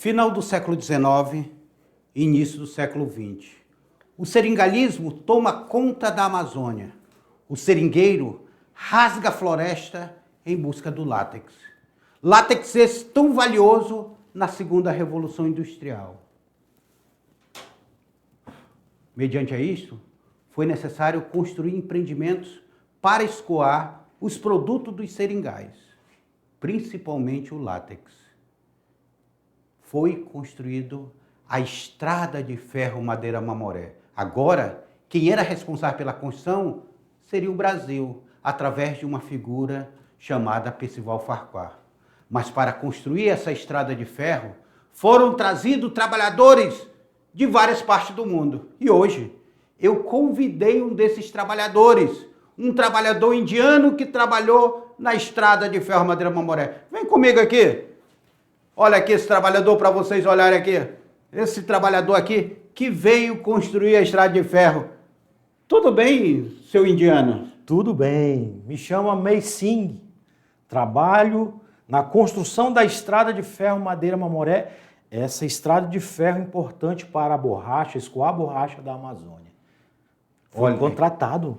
Final do século XIX, início do século XX. O seringalismo toma conta da Amazônia. O seringueiro rasga a floresta em busca do látex. Látex esse tão valioso na segunda revolução industrial. Mediante a isto, foi necessário construir empreendimentos para escoar os produtos dos seringais, principalmente o látex. Foi construído a estrada de ferro Madeira Mamoré. Agora, quem era responsável pela construção seria o Brasil, através de uma figura chamada Percival Farquhar. Mas para construir essa estrada de ferro, foram trazidos trabalhadores de várias partes do mundo. E hoje, eu convidei um desses trabalhadores, um trabalhador indiano que trabalhou na estrada de ferro Madeira Mamoré. Vem comigo aqui. Olha aqui esse trabalhador para vocês olharem aqui. Esse trabalhador aqui que veio construir a estrada de ferro. Tudo bem, seu indiano? Tudo bem. Me chamo Mei Singh. Trabalho na construção da estrada de ferro Madeira Mamoré. Essa estrada de ferro importante para a borracha, escoar a borracha da Amazônia. Fui contratado.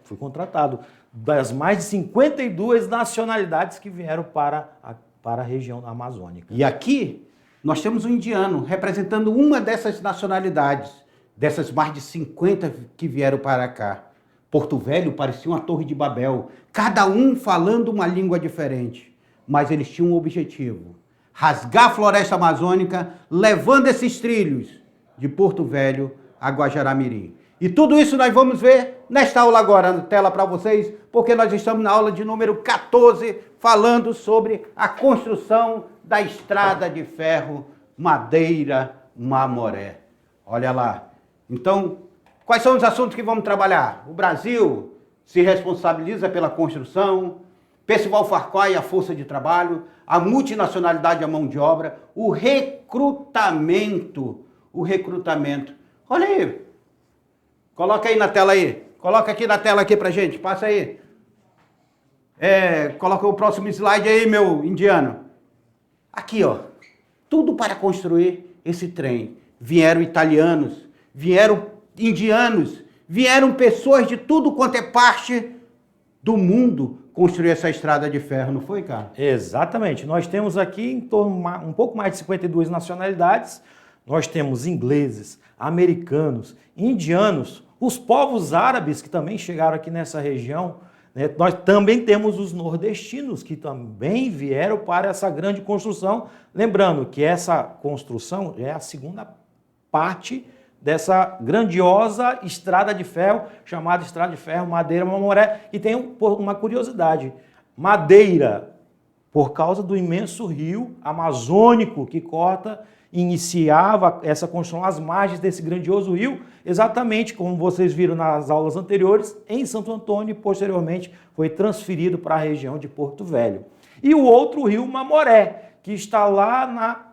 Fui contratado. Das mais de 52 nacionalidades que vieram para a região amazônica. E aqui nós temos um indiano representando uma dessas nacionalidades, dessas mais de 50 que vieram para cá. Porto Velho parecia uma torre de Babel, cada um falando uma língua diferente, mas eles tinham um objetivo: rasgar a floresta amazônica, levando esses trilhos de Porto Velho a Guajará-Mirim. E tudo isso nós vamos ver nesta aula agora, na tela para vocês, porque nós estamos na aula de número 14, falando sobre a construção da estrada de ferro Madeira Mamoré. Olha lá. Então, quais são os assuntos que vamos trabalhar? O Brasil se responsabiliza pela construção, Percival Farquhar e a força de trabalho, a multinacionalidade e a mão de obra, o recrutamento. Olha aí. Coloca aí na tela aí. Coloca aqui na tela aqui pra gente. Passa aí. Coloca o próximo slide aí, meu indiano. Aqui, ó. Tudo para construir esse trem. Vieram italianos, vieram indianos, vieram pessoas de tudo quanto é parte do mundo construir essa estrada de ferro, não foi, cara? Exatamente. Nós temos aqui em torno um pouco mais de 52 nacionalidades. Nós temos ingleses, americanos, indianos, os povos árabes que também chegaram aqui nessa região, né? Nós também temos os nordestinos que também vieram para essa grande construção. Lembrando que essa construção é a segunda parte dessa grandiosa estrada de ferro, chamada Estrada de Ferro Madeira Mamoré. E tem uma curiosidade: Madeira, por causa do imenso rio amazônico que corta, iniciava essa construção às margens desse grandioso rio, exatamente como vocês viram nas aulas anteriores, em Santo Antônio, e posteriormente foi transferido para a região de Porto Velho. E o outro rio, Mamoré, que está lá na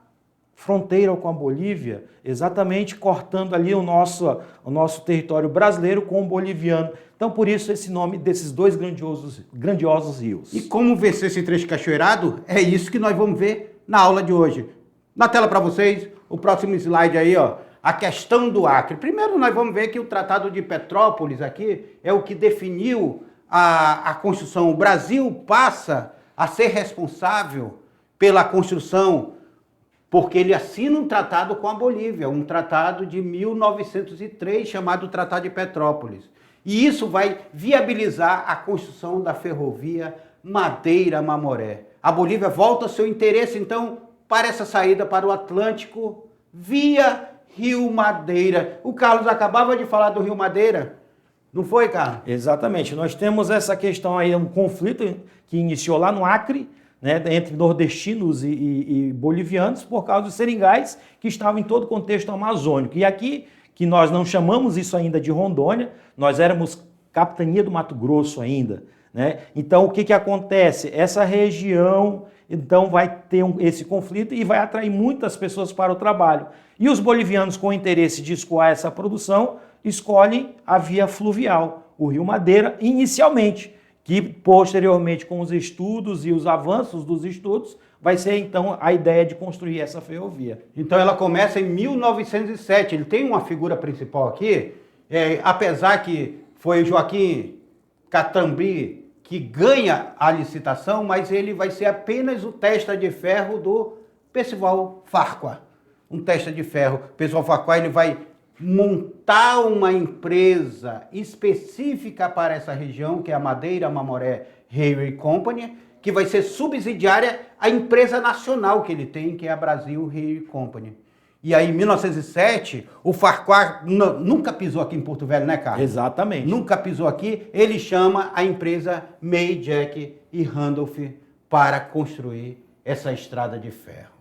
fronteira com a Bolívia, exatamente cortando ali o nosso território brasileiro com o boliviano. Então, por isso, esse nome desses dois grandiosos rios. E como vencer esse trecho cachoeirado? É isso que nós vamos ver na aula de hoje. Na tela para vocês, o próximo slide aí, ó, a questão do Acre. Primeiro nós vamos ver que o Tratado de Petrópolis aqui é o que definiu a construção. O Brasil passa a ser responsável pela construção, porque ele assina um tratado com a Bolívia, um tratado de 1903 chamado Tratado de Petrópolis. E isso vai viabilizar a construção da ferrovia Madeira Mamoré. A Bolívia volta seu interesse, então, para essa saída para o Atlântico via Rio Madeira. O Carlos acabava de falar do Rio Madeira, não foi, Carlos? Exatamente. Nós temos essa questão aí, um conflito que iniciou lá no Acre, né, entre nordestinos e bolivianos, por causa dos seringais que estavam em todo o contexto amazônico. E aqui, que nós não chamamos isso ainda de Rondônia, nós éramos capitania do Mato Grosso ainda, né? Então, o que acontece? Essa região então vai ter esse conflito e vai atrair muitas pessoas para o trabalho. E os bolivianos, com interesse de escoar essa produção, escolhem a via fluvial, o Rio Madeira, inicialmente, que posteriormente, com os estudos e os avanços dos estudos, vai ser então a ideia de construir essa ferrovia. Então ela começa em 1907, ele tem uma figura principal aqui, apesar que foi Joaquim Catramby que ganha a licitação, mas ele vai ser apenas o testa de ferro do Percival Farquhar. Um testa de ferro. O Percival Farquhar ele vai montar uma empresa específica para essa região, que é a Madeira Mamoré Railway Company, que vai ser subsidiária à empresa nacional que ele tem, que é a Brasil Railway Company. E aí, em 1907, o Farquhar nunca pisou aqui em Porto Velho, né, Carlos? Exatamente. Nunca pisou aqui. Ele chama a empresa May, Jack e Randolph para construir essa estrada de ferro,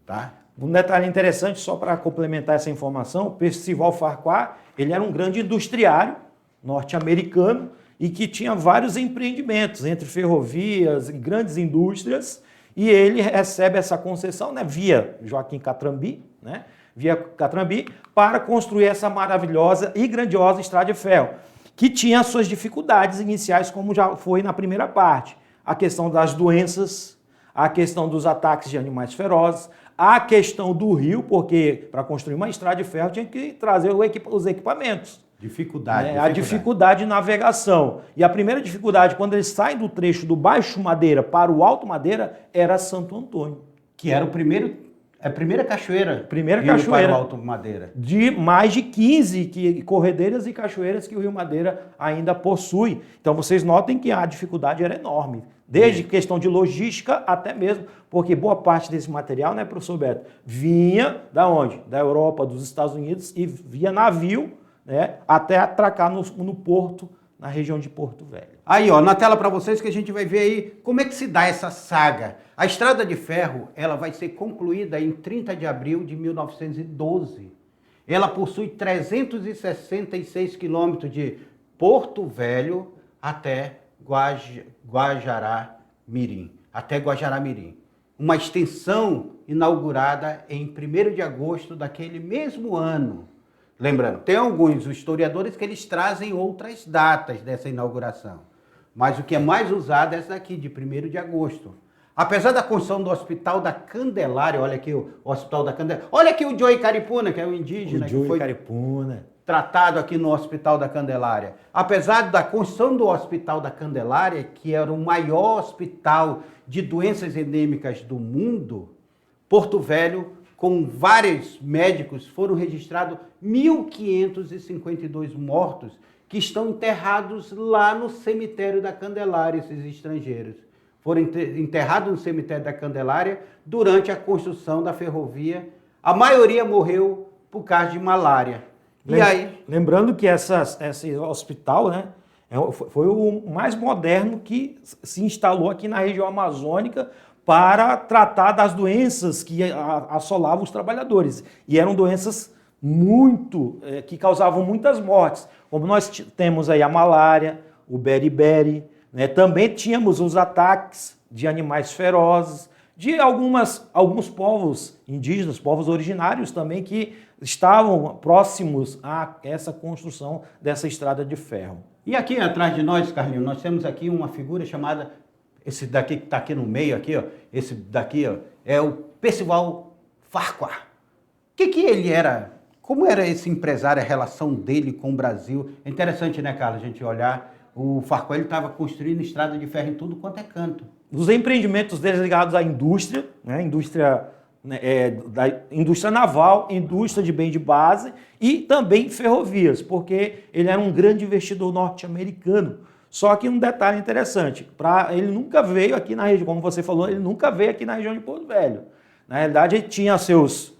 tá? Um detalhe interessante, só para complementar essa informação, o Percival Farquhar, ele era um grande industriário norte-americano e que tinha vários empreendimentos entre ferrovias e grandes indústrias, e ele recebe essa concessão, né, via Joaquim Catramby, né, via Catramby, para construir essa maravilhosa e grandiosa estrada de ferro, que tinha as suas dificuldades iniciais, como já foi na primeira parte. A questão das doenças, a questão dos ataques de animais ferozes, a questão do rio, porque para construir uma estrada de ferro tinha que trazer os equipamentos. Dificuldade. A dificuldade de navegação. E a primeira dificuldade, quando eles saem do trecho do Baixo Madeira para o Alto Madeira, era Santo Antônio. Que era a primeira cachoeira. Primeira cachoeira. Para o Alto Madeira. De mais de 15 corredeiras e cachoeiras que o Rio Madeira ainda possui. Então vocês notem que a dificuldade era enorme. Desde questão de logística até mesmo, porque boa parte desse material, né, professor Beto, vinha da onde? Da Europa, dos Estados Unidos, e via navio, né, até atracar no porto, na região de Porto Velho. Aí, ó, na tela para vocês que a gente vai ver aí como é que se dá essa saga. A estrada de ferro, ela vai ser concluída em 30 de abril de 1912. Ela possui 366 quilômetros de Porto Velho até Guajará-Mirim. Até Guajará-Mirim. Uma extensão inaugurada em 1º de agosto daquele mesmo ano. Lembrando, tem alguns historiadores que eles trazem outras datas dessa inauguração. Mas o que é mais usado é essa daqui, de 1º de agosto. Apesar da construção do Hospital da Candelária, olha aqui o Hospital da Candelária. Olha aqui o Joey Caripuna, que é o indígena que foi tratado aqui no Hospital da Candelária. Apesar da construção do Hospital da Candelária, que era o maior hospital de doenças endêmicas do mundo, Porto Velho, com vários médicos, foram registrados 1.552 mortos que estão enterrados lá no cemitério da Candelária, esses estrangeiros. Foram enterrados no cemitério da Candelária durante a construção da ferrovia. A maioria morreu por causa de malária. Lembrando que esse hospital, né, foi o mais moderno que se instalou aqui na região amazônica para tratar das doenças que assolavam os trabalhadores. E eram doenças que causavam muitas mortes. Como nós temos aí a malária, o beriberi, né? Também tínhamos os ataques de animais ferozes, de alguns povos indígenas, povos originários também, que estavam próximos a essa construção dessa estrada de ferro. E aqui atrás de nós, Carlinhos, nós temos aqui uma figura chamada, esse daqui que está aqui no meio, aqui, ó, esse daqui, ó, é o Percival Farquhar. O que ele era? Como era esse empresário, a relação dele com o Brasil? É interessante, né, Carlos, a gente olhar. O Farquhar estava construindo estrada de ferro em tudo quanto é canto. Os empreendimentos deles ligados à indústria, né, da indústria naval, indústria de bem de base e também ferrovias, porque ele era um grande investidor norte-americano. Só que um detalhe interessante, ele nunca veio aqui na região, como você falou, ele nunca veio aqui na região de Porto Velho. Na realidade, ele tinha seus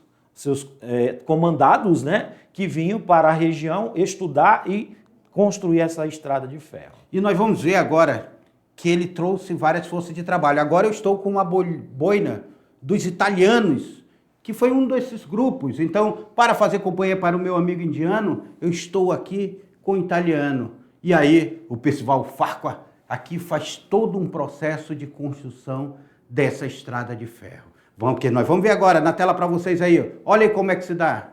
comandados, né, que vinham para a região estudar e construir essa estrada de ferro. E nós vamos ver agora que ele trouxe várias forças de trabalho. Agora eu estou com uma boina dos italianos, que foi um desses grupos. Então, para fazer companhia para o meu amigo indiano, eu estou aqui com o italiano. E aí, o Percival Farquhar aqui faz todo um processo de construção dessa estrada de ferro. Porque nós vamos ver agora na tela para vocês aí. Olha aí como é que se dá.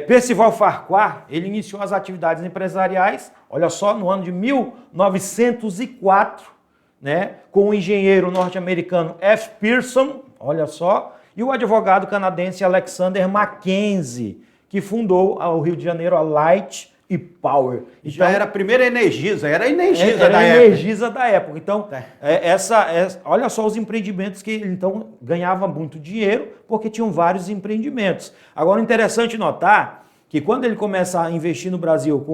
Percival Farquhar, ele iniciou as atividades empresariais, olha só, no ano de 1904, né, com o engenheiro norte-americano F. Pearson, olha só, e o advogado canadense Alexander Mackenzie, que fundou o Rio de Janeiro a Light e Power. Já era a primeira Energisa, era a Energisa era da a época. Energisa da época. Então, olha só os empreendimentos que ele então ganhava muito dinheiro, porque tinham vários empreendimentos. Agora, interessante notar que quando ele começa a investir no Brasil,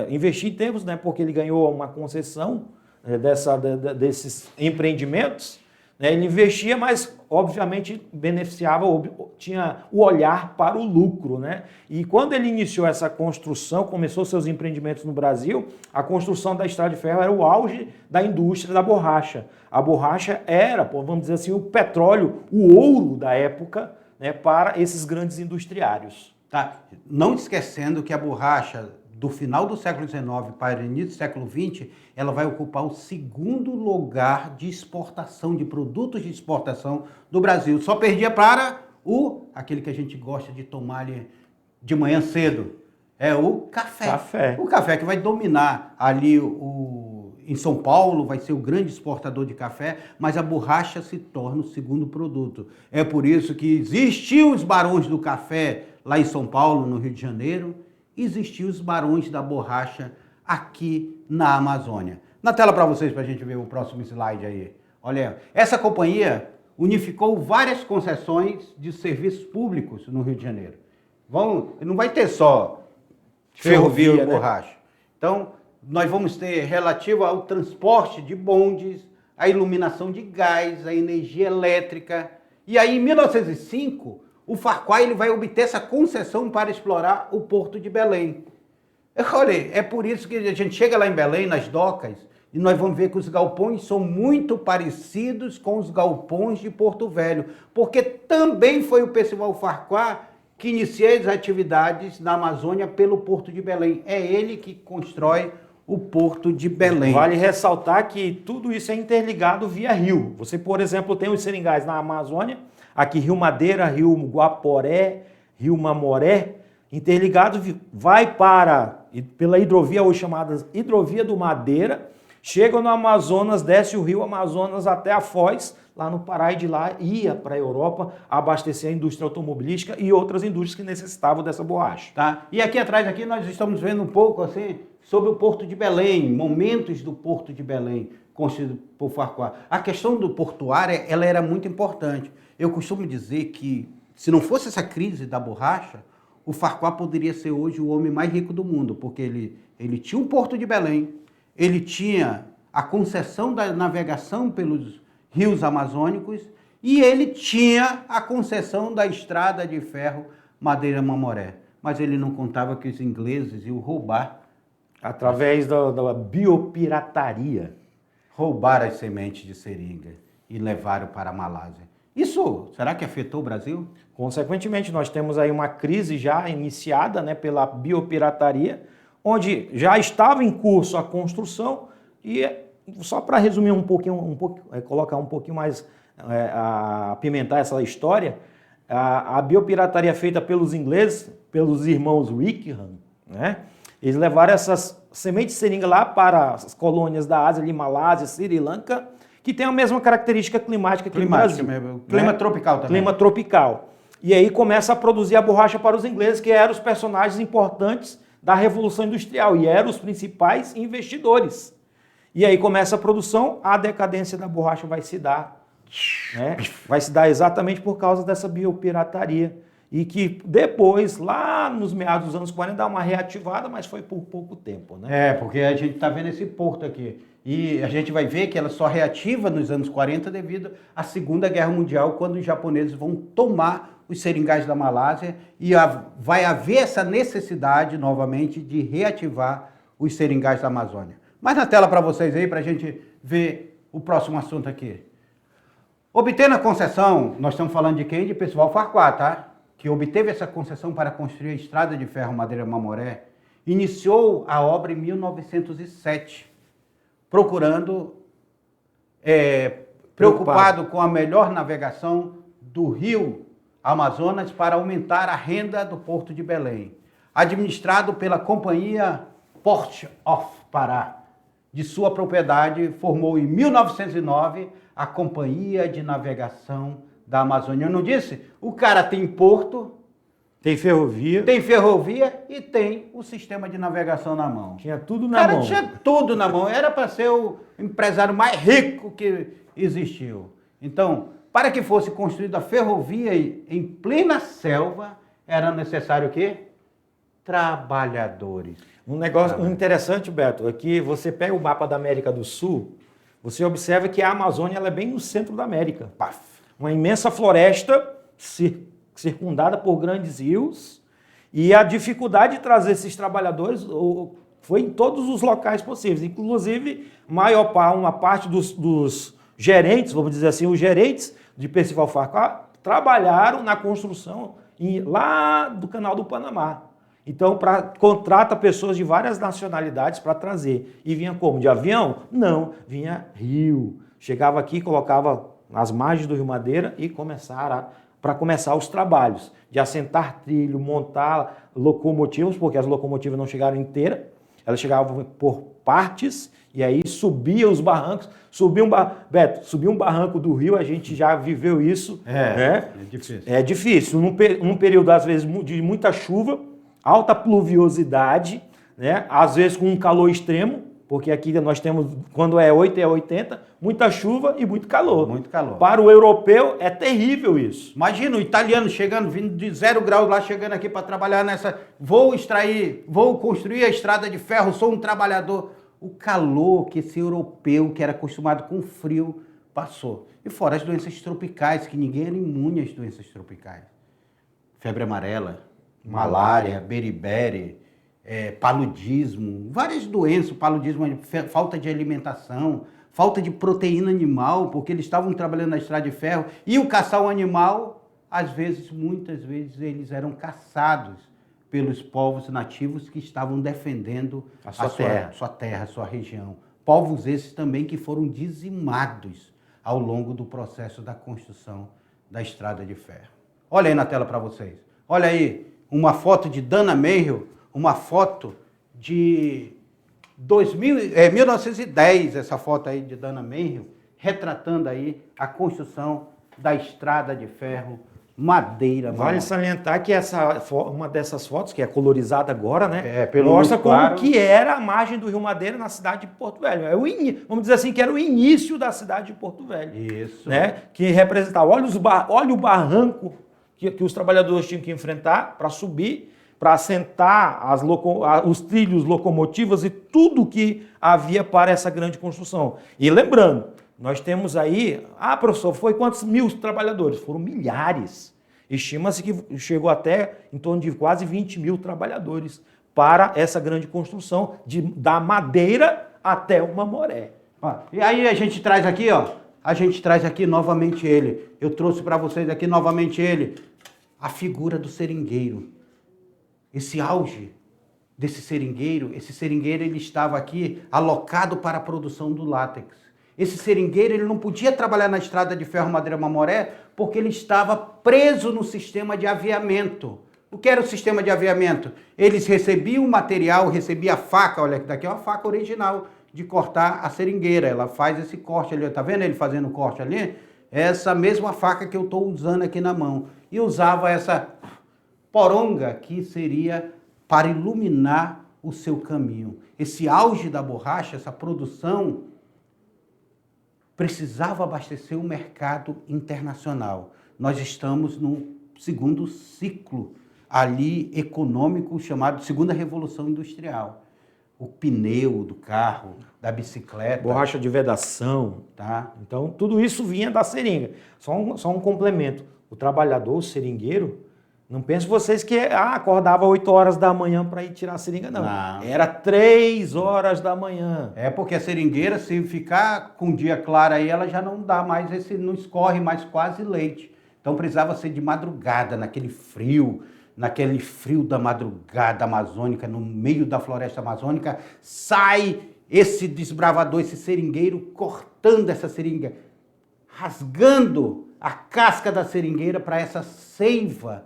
investir em termos, né, porque ele ganhou uma concessão desses empreendimentos, né, ele investia, mas obviamente beneficiava, tinha o olhar para o lucro, né? E quando ele iniciou essa construção, começou seus empreendimentos no Brasil, a construção da estrada de ferro era o auge da indústria da borracha. A borracha era, vamos dizer assim, o petróleo, o ouro da época, né, para esses grandes industriários. Tá. Não esquecendo que a borracha do final do século XIX para o início do século XX, ela vai ocupar o segundo lugar de exportação, de produtos de exportação do Brasil. Só perdia para aquele que a gente gosta de tomar ali de manhã cedo, é o café. O café que vai dominar ali em São Paulo, vai ser o grande exportador de café, mas a borracha se torna o segundo produto. É por isso que existiam os barões do café lá em São Paulo, no Rio de Janeiro, existiam os barões da borracha aqui na Amazônia. Na tela para vocês, para a gente ver o próximo slide aí. Olha, essa companhia unificou várias concessões de serviços públicos no Rio de Janeiro. Não vai ter só ferrovia e borracha. Né? Então, nós vamos ter relativo ao transporte de bondes, a iluminação de gás, a energia elétrica. E aí, em 1905, o Farquhar ele vai obter essa concessão para explorar o Porto de Belém. Olha, é por isso que a gente chega lá em Belém, nas docas, e nós vamos ver que os galpões são muito parecidos com os galpões de Porto Velho, porque também foi o Percival Farquhar que inicia as atividades na Amazônia pelo Porto de Belém. É ele que constrói o Porto de Belém. Vale ressaltar que tudo isso é interligado via rio. Você, por exemplo, tem os seringais na Amazônia, aqui Rio Madeira, Rio Guaporé, Rio Mamoré, interligados, vai pela hidrovia, hoje chamada Hidrovia do Madeira, chega no Amazonas, desce o rio Amazonas até a Foz, lá no Pará, e de lá ia para a Europa abastecer a indústria automobilística e outras indústrias que necessitavam dessa borracha. Tá? E aqui atrás aqui nós estamos vendo um pouco assim sobre o Porto de Belém, momentos do Porto de Belém construído por Farquhar. A questão do portuário, ela era muito importante. Eu costumo dizer que se não fosse essa crise da borracha, o Farquhar poderia ser hoje o homem mais rico do mundo, porque ele tinha o Porto de Belém, ele tinha a concessão da navegação pelos rios amazônicos e ele tinha a concessão da estrada de ferro Madeira-Mamoré. Mas ele não contava que os ingleses iam roubar. Através da biopirataria. Roubaram as sementes de seringa e levaram para a Malásia. Isso, será que afetou o Brasil? Consequentemente, nós temos aí uma crise já iniciada, né, pela biopirataria, onde já estava em curso a construção e, só para resumir colocar um pouquinho mais, apimentar essa história, a biopirataria feita pelos ingleses, pelos irmãos Wickham, né, eles levaram essas sementes de seringa lá para as colônias da Ásia, ali, Malásia, Sri Lanka, que tem a mesma característica climática que o Brasil. Clima tropical também. Clima tropical. E aí começa a produzir a borracha para os ingleses, que eram os personagens importantes da Revolução Industrial e eram os principais investidores. E aí começa a produção, a decadência da borracha vai se dar. Né? Vai se dar exatamente por causa dessa biopirataria. E que depois, lá nos meados dos anos 40, dá uma reativada, mas foi por pouco tempo. Né? Porque a gente está vendo esse porto aqui. E a gente vai ver que ela só reativa nos anos 40 devido à Segunda Guerra Mundial, quando os japoneses vão tomar os seringais da Malásia e vai haver essa necessidade novamente de reativar os seringais da Amazônia. Mas na tela para vocês aí, para a gente ver o próximo assunto aqui. Obtendo a concessão, nós estamos falando de quem? De Percival Farquhar, tá? Que obteve essa concessão para construir a estrada de ferro Madeira-Mamoré, iniciou a obra em 1907, preocupado com a melhor navegação do rio Amazonas para aumentar a renda do Porto de Belém. Administrado pela Companhia Port of Pará. De sua propriedade, formou em 1909 a Companhia de Navegação da Amazônia. Eu não disse? O cara tem porto, Tem ferrovia. tem ferrovia e tem o sistema de navegação na mão. Tinha tudo O na cara mão. tinha tudo na mão. Era para ser o empresário mais rico que existiu. Então, para que fosse construída a ferrovia em plena selva, era necessário o quê? Trabalhadores. Um negócio interessante, Beto, é que você pega o mapa da América do Sul, você observa que a Amazônia ela é bem no centro da América. Paf. Uma imensa floresta circundada por grandes rios, e a dificuldade de trazer esses trabalhadores foi em todos os locais possíveis. Inclusive, uma parte dos gerentes, vamos dizer assim, os gerentes de Percival Farquhar trabalharam na construção lá do Canal do Panamá. Então, contrata pessoas de várias nacionalidades para trazer. E vinha como? De avião? Não, vinha rio. Chegava aqui, colocava nas margens do Rio Madeira e para começar os trabalhos de assentar trilho, montar locomotivas, porque as locomotivas não chegaram inteiras, elas chegavam por partes, e aí subia os barrancos, Beto, subir um barranco do rio, a gente já viveu isso. É difícil. É difícil. Num período, às vezes, de muita chuva, alta pluviosidade, né? Às vezes com um calor extremo, porque aqui nós temos, quando é 8 é 80, muita chuva e muito calor. Muito calor. Para o europeu é terrível isso. Imagina o italiano chegando, vindo de 0 graus lá, chegando aqui para trabalhar nessa... Vou construir a estrada de ferro, sou um trabalhador. O calor que esse europeu, que era acostumado com frio, passou. E fora as doenças tropicais, que ninguém era imune às doenças tropicais. Febre amarela, malária, beriberi, paludismo, várias doenças, paludismo, falta de alimentação, falta de proteína animal, porque eles estavam trabalhando na estrada de ferro, e o caçar o animal, muitas vezes, eles eram caçados pelos povos nativos que estavam defendendo sua terra, sua região. Povos esses também que foram dizimados ao longo do processo da construção da estrada de ferro. Olha aí na tela para vocês. Olha aí, uma foto de Dana Mayhew, uma foto de 1910, essa foto aí de Dana Mayhew, retratando aí a construção da estrada de ferro Madeira. Vale salientar que uma dessas fotos, que é colorizada agora, né? Pelo mostra como claro. que era a margem do Rio Madeira na cidade de Porto Velho. Vamos dizer assim, que era o início da cidade de Porto Velho. Isso. Né? Que representava, olha o barranco que os trabalhadores tinham que enfrentar para subir, para assentar os trilhos, locomotivas e tudo que havia para essa grande construção. E lembrando, nós temos aí... professor, foi quantos mil trabalhadores? Foram milhares. Estima-se que chegou até em torno de quase 20 mil trabalhadores para essa grande construção, da madeira até o Mamoré. E aí a gente traz aqui, novamente ele. Eu trouxe para vocês aqui novamente ele. A figura do seringueiro. Esse auge desse seringueiro, ele estava aqui alocado para a produção do látex. Esse seringueiro ele não podia trabalhar na estrada de ferro Madeira Mamoré porque ele estava preso no sistema de aviamento. O que era o sistema de aviamento? Eles recebiam o material, recebiam a faca, olha aqui daqui é uma faca original de cortar a seringueira. Ela faz esse corte ali, tá vendo ele fazendo o corte ali? Essa mesma faca que eu estou usando aqui na mão. E usava essa poronga que seria para iluminar o seu caminho. Esse auge da borracha, essa produção, precisava abastecer o mercado internacional. Nós estamos no segundo ciclo ali econômico chamado Segunda Revolução Industrial. O pneu do carro, da bicicleta. Borracha de vedação. Tá? Então, tudo isso vinha da seringa. Só um complemento. O trabalhador, o seringueiro, não pense vocês que acordava 8 horas da manhã para ir tirar a seringa, não. Era 3 horas da manhã. É porque a seringueira, se ficar com o dia claro aí, ela já não dá mais, não escorre mais quase leite. Então precisava ser de madrugada, naquele frio da madrugada amazônica, no meio da floresta amazônica, sai esse desbravador, esse seringueiro, cortando essa seringa, rasgando a casca da seringueira para essa seiva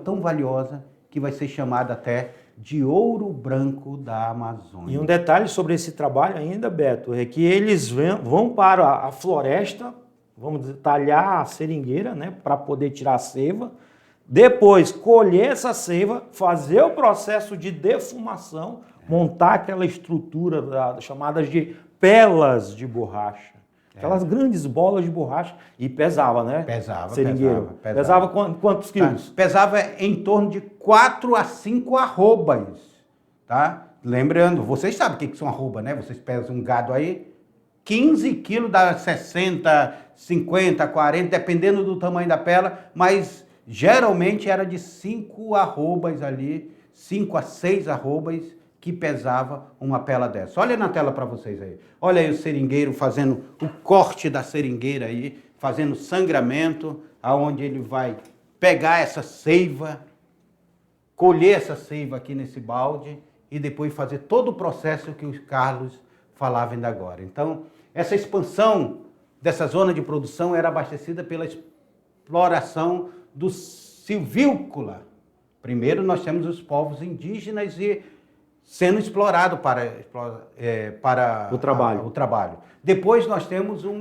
tão valiosa que vai ser chamada até de ouro branco da Amazônia. E um detalhe sobre esse trabalho ainda, Beto, é que eles vão para a floresta, vamos dizer, talhar a seringueira, né, para poder tirar a seiva, depois colher essa seiva, fazer o processo de defumação, montar aquela estrutura chamadas de pelas de borracha. Aquelas grandes bolas de borracha. E pesava, né? Seringueiro. Pesava quantos quilos? Tá. Pesava em torno de 4 a 5 arrobas, tá? Lembrando, vocês sabem o que são arroba, né? Vocês pesam um gado aí, 15 quilos dá 60, 50, 40, dependendo do tamanho da pela, mas geralmente era de 5 arrobas ali, 5 a 6 arrobas, que pesava uma pela dessa. Olha na tela para vocês aí. Olha aí o seringueiro fazendo o corte da seringueira aí, fazendo sangramento, aonde ele vai pegar essa seiva, colher essa seiva aqui nesse balde e depois fazer todo o processo que o Carlos falava ainda agora. Então, essa expansão dessa zona de produção era abastecida pela exploração do silvícola. Primeiro nós temos os povos indígenas e sendo explorado para o trabalho. Depois nós temos um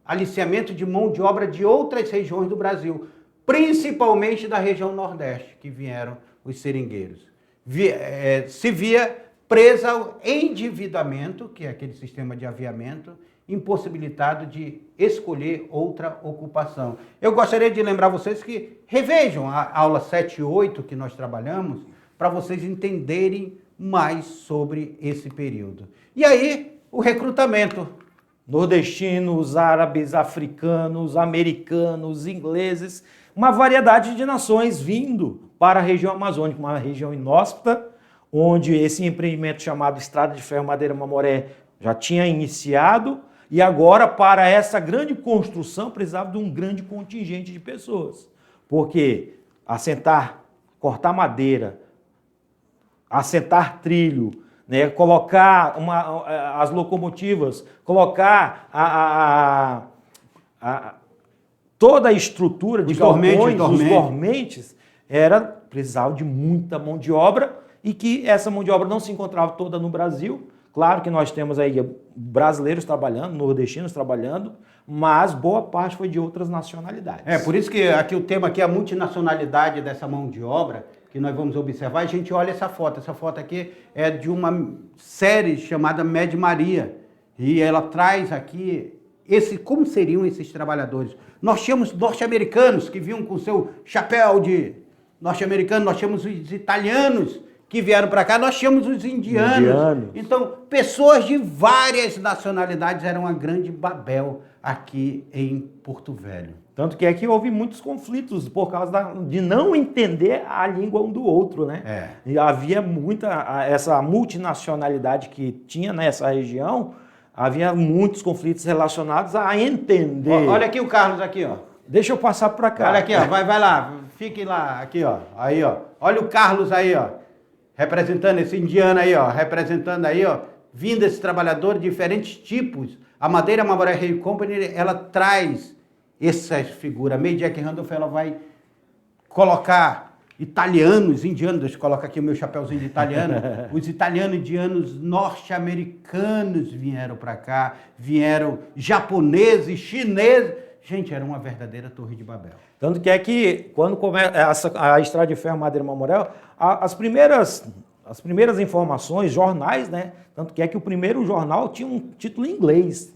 aliciamento de mão de obra de outras regiões do Brasil, principalmente da região Nordeste, que vieram os seringueiros. Se via presa ao endividamento, que é aquele sistema de aviamento, impossibilitado de escolher outra ocupação. Eu gostaria de lembrar vocês que revejam a aula 7 e 8 que nós trabalhamos, para vocês entenderem mais sobre esse período. E aí, o recrutamento. Nordestinos, árabes, africanos, americanos, ingleses, uma variedade de nações vindo para a região amazônica, uma região inóspita, onde esse empreendimento chamado Estrada de Ferro Madeira Mamoré já tinha iniciado, e agora, para essa grande construção, precisava de um grande contingente de pessoas. Porque assentar, cortar madeira, assentar trilho, né, colocar as locomotivas, colocar toda a estrutura de galpões, os dormentes, precisava de muita mão de obra e que essa mão de obra não se encontrava toda no Brasil. Claro que nós temos aí brasileiros trabalhando, nordestinos trabalhando, mas boa parte foi de outras nacionalidades. Por isso que aqui o tema aqui é a multinacionalidade dessa mão de obra, que nós vamos observar. A gente olha essa foto. Essa foto aqui é de uma série chamada Med Maria. E ela traz aqui como seriam esses trabalhadores. Nós tínhamos norte-americanos que vinham com seu chapéu de norte-americano, nós tínhamos os italianos que vieram para cá, nós tínhamos os indianos. Então, pessoas de várias nacionalidades, eram uma grande Babel aqui em Porto Velho. Tanto que é que houve muitos conflitos por causa de não entender a língua um do outro, né? E havia essa multinacionalidade que tinha nessa região, havia muitos conflitos relacionados a entender. Olha aqui o Carlos aqui, ó. Deixa eu passar para cá. Olha aqui, ó, vai lá, fique lá, aqui, ó. Aí, ó. Olha o Carlos aí, ó. Representando esse indiano aí, ó. Representando aí, ó. Vindo esses trabalhadores de diferentes tipos. A Madeira Mamoré Heavy Company, ela traz essa figura. A May Jack Randolph, ela vai colocar italianos, indianos, deixa eu colocar aqui o meu chapéuzinho de italiano, os italianos, indianos, norte-americanos vieram para cá, vieram japoneses, chineses, gente, era uma verdadeira Torre de Babel. Tanto que é que, quando começa a Estrada de Ferro Madeira Mamoré, as primeiras informações, jornais, né? Tanto que é que o primeiro jornal tinha um título em inglês,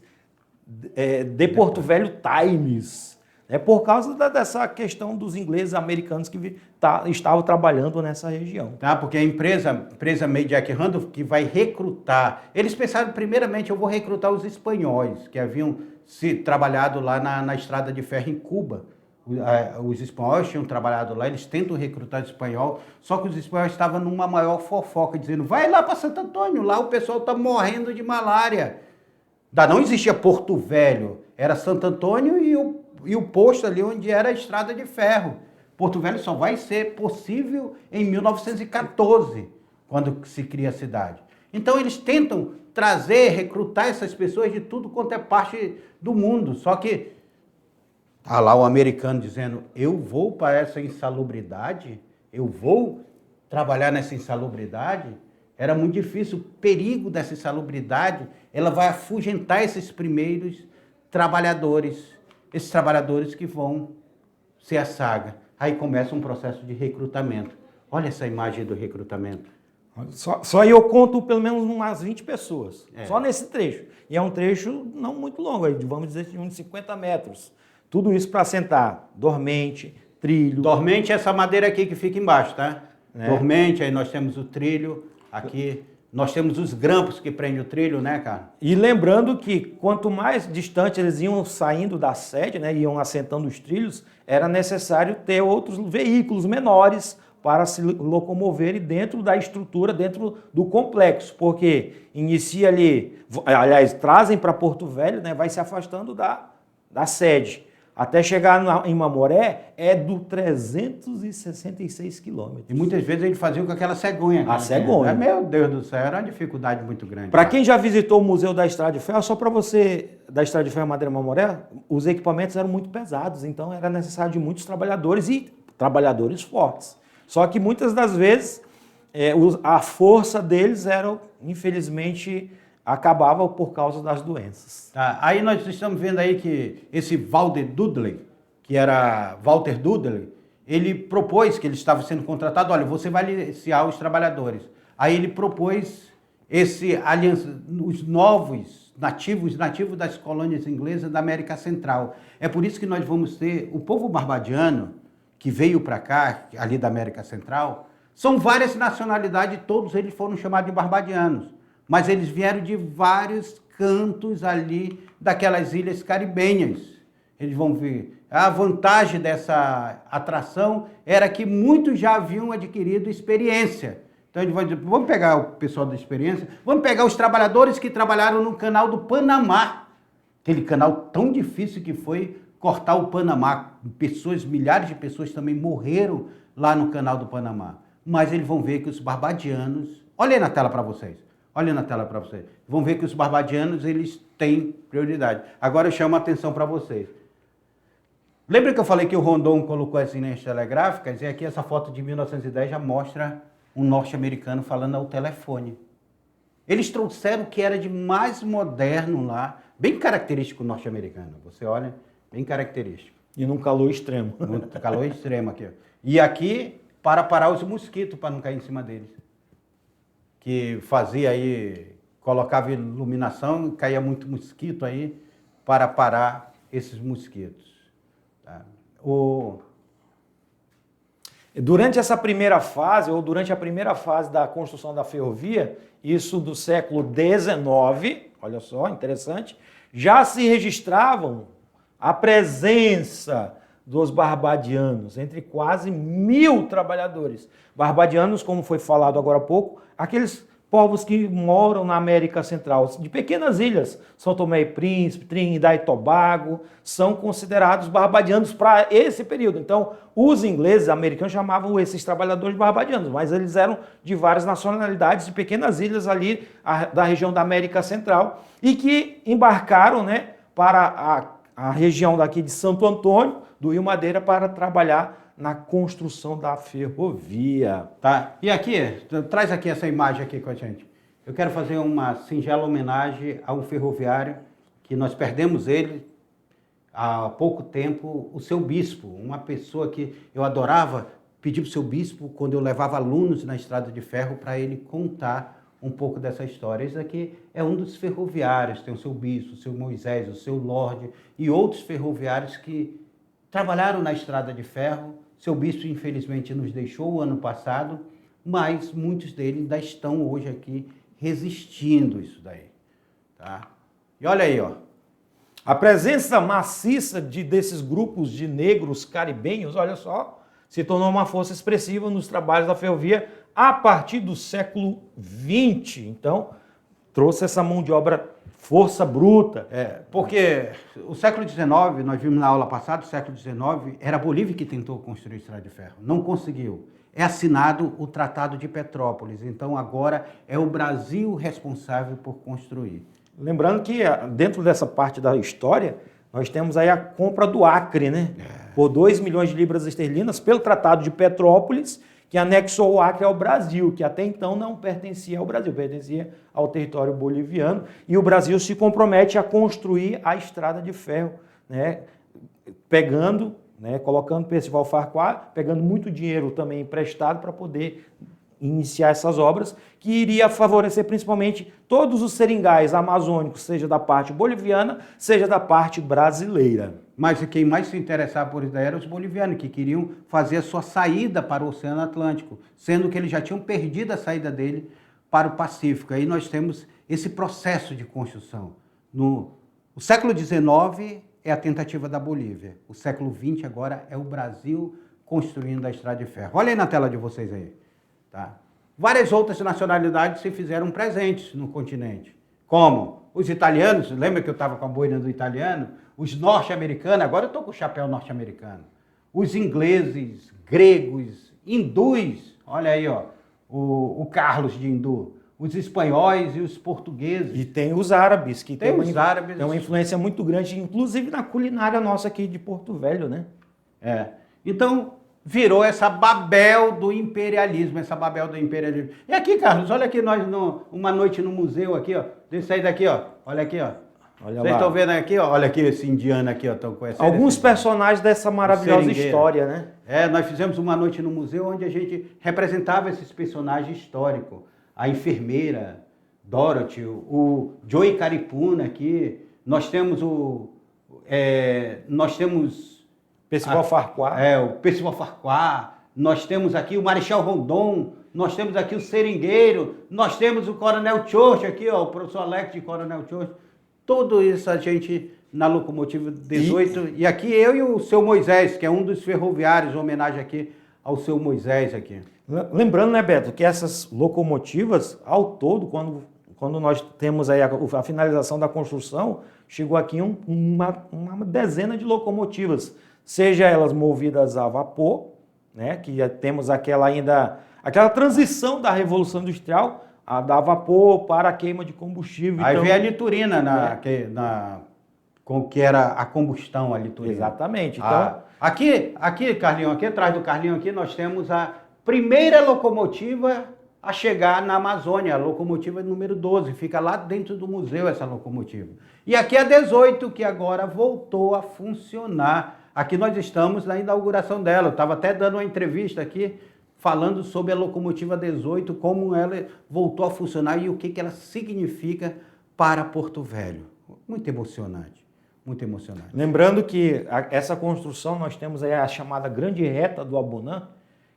de Porto Velho Times, por causa dessa questão dos ingleses americanos que estavam trabalhando nessa região. Porque a empresa May Jack Randolph, que vai recrutar, eles pensaram primeiramente, eu vou recrutar os espanhóis, que haviam trabalhado lá na Estrada de Ferro em Cuba. Os espanhóis tinham trabalhado lá, eles tentam recrutar espanhol, só que os espanhóis estavam numa maior fofoca, dizendo, vai lá para Santo Antônio, lá o pessoal está morrendo de malária. Não existia Porto Velho, era Santo Antônio e o posto ali onde era a Estrada de Ferro. Porto Velho só vai ser possível em 1914, quando se cria a cidade. Então eles tentam recrutar essas pessoas de tudo quanto é parte do mundo, só que Tá lá o americano dizendo, eu vou para essa insalubridade, eu vou trabalhar nessa insalubridade. Era muito difícil, o perigo dessa insalubridade, ela vai afugentar esses primeiros trabalhadores, esses trabalhadores que vão ser a saga. Aí começa um processo de recrutamento. Olha essa imagem do recrutamento. Só aí eu conto pelo menos umas 20 pessoas, só nesse trecho. E é um trecho não muito longo, vamos dizer de uns 50 metros. Tudo isso para assentar dormente, trilho. Dormente é essa madeira aqui que fica embaixo, tá? Dormente, aí nós temos o trilho aqui. Nós temos os grampos que prendem o trilho, né, cara? E lembrando que quanto mais distante eles iam saindo da sede, né, iam assentando os trilhos, era necessário ter outros veículos menores para se locomoverem dentro da estrutura, dentro do complexo, porque inicia ali, aliás, trazem para Porto Velho, né, vai se afastando da sede. Até chegar em Mamoré é do 366 quilômetros. E muitas vezes eles faziam com aquela cegonha. A cegonha. Meu Deus do céu, era uma dificuldade muito grande. Para quem já visitou o Museu da Estrada de Ferro, só para você, da Estrada de Ferro Madeira Mamoré, os equipamentos eram muito pesados, então era necessário de muitos trabalhadores e trabalhadores fortes. Só que muitas das vezes a força deles era, infelizmente, acabava por causa das doenças. Tá. Aí nós estamos vendo aí que esse Walter Dudley, que era Walter Dudley, ele propôs que ele estava sendo contratado, olha, você vai aliciar os trabalhadores. Aí ele propôs esse aliança, os novos nativos das colônias inglesas da América Central. É por isso que nós vamos ter o povo barbadiano, que veio para cá, ali da América Central, são várias nacionalidades, todos eles foram chamados de barbadianos. Mas eles vieram de vários cantos ali daquelas ilhas caribenhas. Eles vão ver. A vantagem dessa atração era que muitos já haviam adquirido experiência. Então eles vão dizer, vamos pegar o pessoal da experiência, vamos pegar os trabalhadores que trabalharam no canal do Panamá. Aquele canal tão difícil que foi cortar o Panamá. Milhares de pessoas também morreram lá no canal do Panamá. Mas eles vão ver que os barbadianos... Olha aí na tela para vocês. Olha na tela para vocês. Vão ver que os barbadianos, eles têm prioridade. Agora eu chamo a atenção para vocês. Lembra que eu falei que o Rondon colocou as linhas telegráficas? E aqui essa foto de 1910 já mostra um norte-americano falando ao telefone. Eles trouxeram o que era de mais moderno lá, bem característico norte-americano. Você olha, bem característico. E num calor extremo. Muito calor extremo aqui. E aqui, para parar os mosquitos, para não cair em cima deles. Que fazia aí, colocava iluminação, caía muito mosquito aí para parar esses mosquitos. Tá? Durante essa primeira fase, ou durante a primeira fase da construção da ferrovia, isso do século XIX, olha só, interessante, já se registravam a presença dos barbadianos, entre quase 1.000 trabalhadores. Barbadianos, como foi falado agora há pouco, aqueles povos que moram na América Central, de pequenas ilhas, São Tomé e Príncipe, Trinidad e Tobago, são considerados barbadianos para esse período. Então, os ingleses, americanos, chamavam esses trabalhadores de barbadianos, mas eles eram de várias nacionalidades, de pequenas ilhas ali da região da América Central, e que embarcaram, né, para a região daqui de Santo Antônio, do Rio Madeira, para trabalhar na construção da ferrovia. Tá? E aqui, traz aqui essa imagem aqui com a gente. Eu quero fazer uma singela homenagem a um ferroviário que nós perdemos ele há pouco tempo, o seu bispo, uma pessoa que eu adorava pedir para o seu bispo, quando eu levava alunos na estrada de ferro, para ele contar um pouco dessa história. Esse aqui é um dos ferroviários, tem o seu bispo, o seu Moisés, o seu Lorde e outros ferroviários que trabalharam na estrada de ferro. Seu bispo, infelizmente, nos deixou o ano passado, mas muitos deles ainda estão hoje aqui resistindo isso daí. Tá? E olha aí, ó. A presença maciça desses grupos de negros caribenhos, olha só, se tornou uma força expressiva nos trabalhos da ferrovia a partir do século XX. Então, trouxe essa mão de obra, força bruta. Porque o século XIX, nós vimos na aula passada, o século XIX, era a Bolívia que tentou construir a estrada de ferro. Não conseguiu. É assinado o Tratado de Petrópolis. Então, agora é o Brasil responsável por construir. Lembrando que dentro dessa parte da história, Nós temos aí a compra do Acre, né? Por 2 milhões de libras esterlinas pelo Tratado de Petrópolis, que anexou o Acre ao Brasil, que até então não pertencia ao Brasil, pertencia ao território boliviano. E o Brasil se compromete a construir a estrada de ferro, né? Pegando, né, colocando Percival Farquhar, pegando muito dinheiro também emprestado para poder iniciar essas obras, que iria favorecer principalmente todos os seringais amazônicos, seja da parte boliviana, seja da parte brasileira. Mas quem mais se interessava por isso daí eram os bolivianos, que queriam fazer a sua saída para o Oceano Atlântico, sendo que eles já tinham perdido a saída dele para o Pacífico. Aí nós temos esse processo de construção. O século XIX é a tentativa da Bolívia. O século XX agora é o Brasil construindo a estrada de ferro. Olha aí na tela de vocês aí. Tá? Várias outras nacionalidades se fizeram presentes no continente. Como os italianos, lembra que eu estava com a boina do italiano? Os norte-americanos, agora eu estou com o chapéu norte-americano. Os ingleses, gregos, hindus, olha aí, ó, o Carlos de hindu. Os espanhóis e os portugueses. E tem os árabes, que tem uma influência muito grande, inclusive na culinária nossa aqui de Porto Velho, né? Então, virou essa Babel do imperialismo, E aqui, Carlos, olha aqui nós uma noite no museu aqui, ó. Deixa eu sair daqui, ó. Olha aqui, ó. Vocês estão vendo aqui, ó? Olha aqui esse indiano aqui, ó. Estão conhecendo alguns personagens dessa maravilhosa história, né? Nós fizemos uma noite no museu onde a gente representava esses personagens históricos. A enfermeira Dorothy, o Joey Caripuna aqui. Nós temos Percival Farquhar. O Percival Farquhar. Nós temos aqui o Marechal Rondon. Nós temos aqui o Seringueiro. Nós temos o Coronel Church aqui, ó, o professor Alex de Coronel Church. Tudo isso a gente na locomotiva 18. E aqui eu e o seu Moisés, que é um dos ferroviários, homenagem aqui ao seu Moisés aqui. Lembrando, né, Beto, que essas locomotivas, ao todo, quando nós temos aí a finalização da construção, chegou aqui uma dezena de locomotivas, seja elas movidas a vapor, né, que temos aquela transição da Revolução Industrial, da vapor para a queima de combustível. Aí vem a liturina, que era a combustão, a liturina. Exatamente. Então, aqui, Carlinhos, aqui atrás do Carlinhos, aqui nós temos a primeira locomotiva a chegar na Amazônia, a locomotiva número 12, fica lá dentro do museu essa locomotiva. E aqui a 18, que agora voltou a funcionar. Aqui nós estamos na inauguração dela, eu estava até dando uma entrevista aqui, falando sobre a locomotiva 18, como ela voltou a funcionar e o que ela significa para Porto Velho. Muito emocionante, muito emocionante. Lembrando que essa construção, nós temos aí a chamada Grande Reta do Abunã,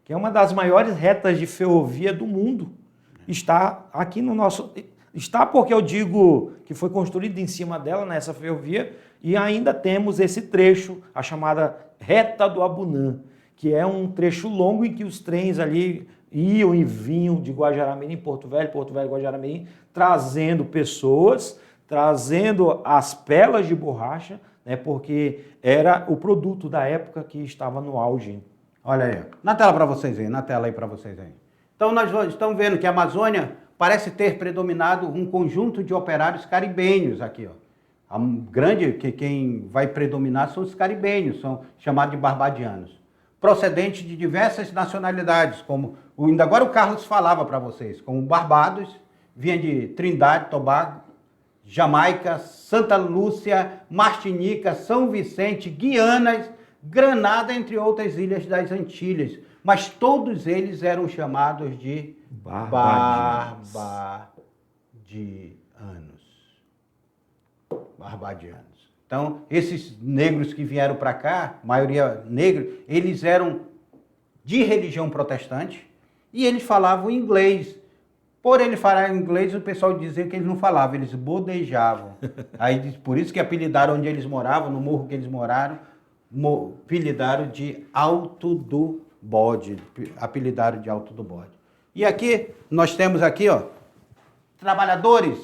que é uma das maiores retas de ferrovia do mundo. Está aqui no nosso... Está porque eu digo que foi construído em cima dela, nessa ferrovia, e ainda temos esse trecho, a chamada Reta do Abunã, que é um trecho longo em que os trens ali iam e vinham de Guajará-Mirim, Porto Velho, Guajará-Mirim, trazendo pessoas, trazendo as pelas de borracha, né, porque era o produto da época que estava no auge. Olha aí, na tela para vocês aí, na tela aí para vocês aí. Então nós estamos vendo que a Amazônia parece ter predominado um conjunto de operários caribenhos aqui, ó. Quem vai predominar são os caribenhos, são chamados de barbadianos, procedentes de diversas nacionalidades, como ainda agora o Carlos falava para vocês, como Barbados, vinha de Trindade, Tobago, Jamaica, Santa Lúcia, Martinica, São Vicente, Guianas, Granada, entre outras ilhas das Antilhas. Mas todos eles eram chamados de barbadianos. Então, esses negros que vieram para cá, maioria negros, eles eram de religião protestante e eles falavam inglês. Por ele falar inglês, o pessoal dizia que eles não falavam, eles bodejavam. Aí, por isso que apelidaram onde eles moravam, no morro que eles moraram, apelidaram de Alto do Bode. E aqui, nós temos aqui, ó, trabalhadores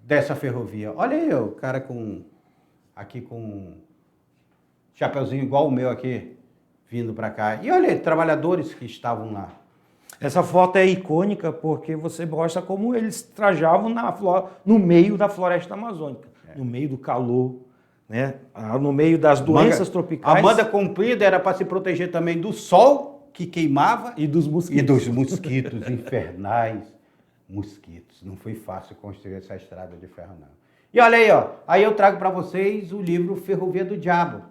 dessa ferrovia. Olha aí, o cara com chapeuzinho igual o meu aqui, vindo para cá. E olha aí, trabalhadores que estavam lá. Essa foto é icônica porque você mostra como eles trajavam no meio da floresta amazônica, no meio do calor, né? No meio das doenças tropicais. A manga comprida era para se proteger também do sol que queimava e dos mosquitos. E dos mosquitos infernais. Mosquitos. Não foi fácil construir essa estrada de ferro, não. E olha aí, ó. Aí eu trago para vocês o livro Ferrovia do Diabo.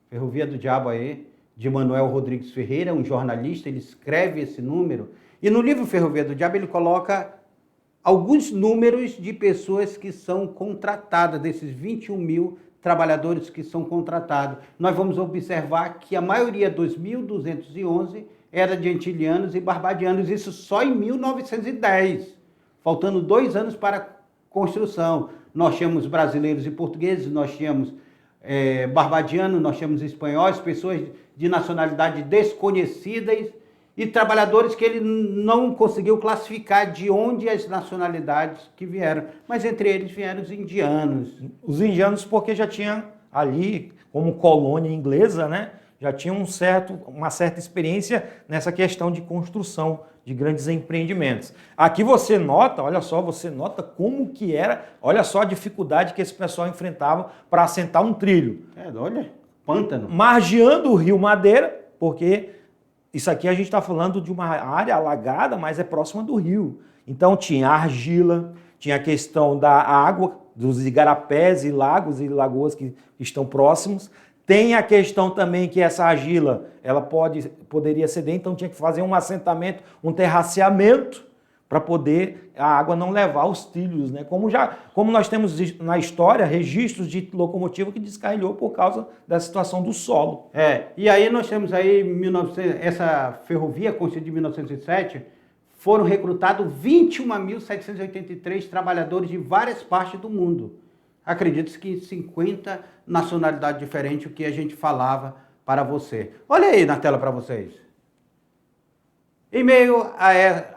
Ferrovia do Diabo aí, de Manuel Rodrigues Ferreira, um jornalista, ele escreve esse número. E no livro Ferrovia do Diabo ele coloca alguns números de pessoas que são contratadas, desses 21 mil trabalhadores que são contratados. Nós vamos observar que a maioria dos 1.211 era de antilianos e barbadianos, isso só em 1910, faltando 2 anos para a construção. Nós tínhamos brasileiros e portugueses, nós tínhamos barbadianos, nós tínhamos espanhóis, pessoas de nacionalidade desconhecidas e trabalhadores que ele não conseguiu classificar de onde as nacionalidades que vieram. Mas entre eles vieram os indianos. Os indianos porque já tinha ali, como colônia inglesa, né? Já tinha uma certa experiência nessa questão de construção de grandes empreendimentos. Aqui você nota, olha só, você nota como que era, olha só a dificuldade que esse pessoal enfrentava para assentar um trilho. Olha, pântano. Margeando o rio Madeira, porque isso aqui a gente está falando de uma área alagada, mas é próxima do rio. Então tinha argila, tinha a questão da água, dos igarapés e lagos e lagoas que estão próximos. Tem a questão também que essa argila, ela poderia ceder, então tinha que fazer um assentamento, um terraceamento, para poder a água não levar os trilhos, né? Como nós temos na história registros de locomotiva que descarrilhou por causa da situação do solo. E aí nós temos aí essa ferrovia construída em 1907, foram recrutados 21.783 trabalhadores de várias partes do mundo. Acredito que 50 nacionalidades diferentes, o que a gente falava para você. Olha aí na tela para vocês. Em meio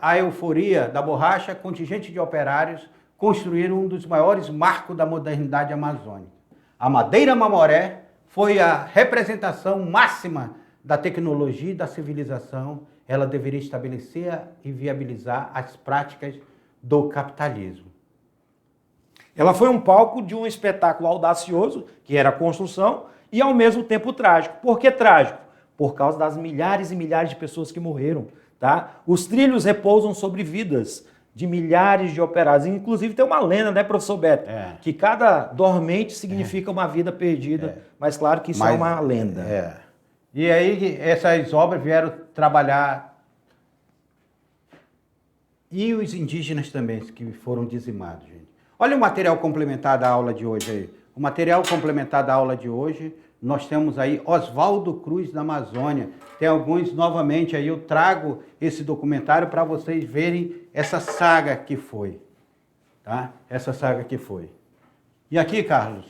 à euforia da borracha, contingente de operários construíram um dos maiores marcos da modernidade amazônica. A Madeira Mamoré foi a representação máxima da tecnologia e da civilização. Ela deveria estabelecer e viabilizar as práticas do capitalismo. Ela foi um palco de um espetáculo audacioso, que era a construção, e ao mesmo tempo trágico. Por que trágico? Por causa das milhares e milhares de pessoas que morreram. Tá? Os trilhos repousam sobre vidas de milhares de operários. Inclusive tem uma lenda, né, professor Beto? Que cada dormente significa uma vida perdida. Mas claro que isso é uma lenda. E aí essas obras vieram trabalhar. E os indígenas também, que foram dizimados, gente. Olha o material complementar da aula de hoje aí. O material complementar da aula de hoje, nós temos aí Oswaldo Cruz da Amazônia. Tem alguns, novamente, aí eu trago esse documentário para vocês verem essa saga que foi. Tá? Essa saga que foi. E aqui, Carlos,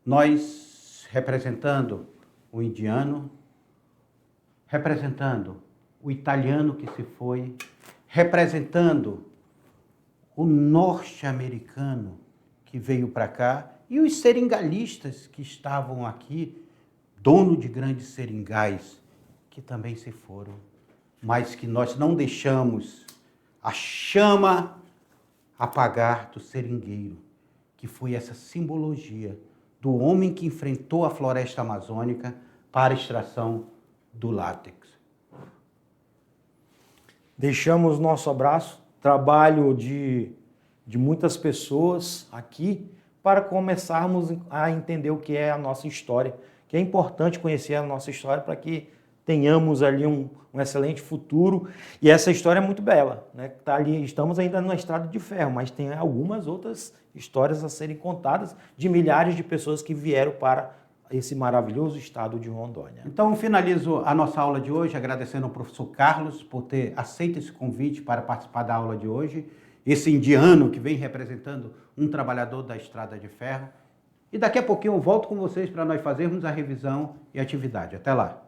nós representando o indiano, representando o italiano que se foi, representando o norte-americano que veio para cá e os seringalistas que estavam aqui, dono de grandes seringais, que também se foram, mas que nós não deixamos a chama apagar do seringueiro, que foi essa simbologia do homem que enfrentou a floresta amazônica para a extração do látex. Deixamos nosso abraço, trabalho de muitas pessoas aqui, para começarmos a entender o que é a nossa história, que é importante conhecer a nossa história para que tenhamos ali um excelente futuro. E essa história é muito bela, né? Tá ali, estamos ainda na estrada de ferro, mas tem algumas outras histórias a serem contadas de milhares de pessoas que vieram para esse maravilhoso estado de Rondônia. Então, finalizo a nossa aula de hoje agradecendo ao professor Carlos por ter aceito esse convite para participar da aula de hoje. Esse indiano que vem representando um trabalhador da estrada de ferro. E daqui a pouquinho eu volto com vocês para nós fazermos a revisão e atividade. Até lá!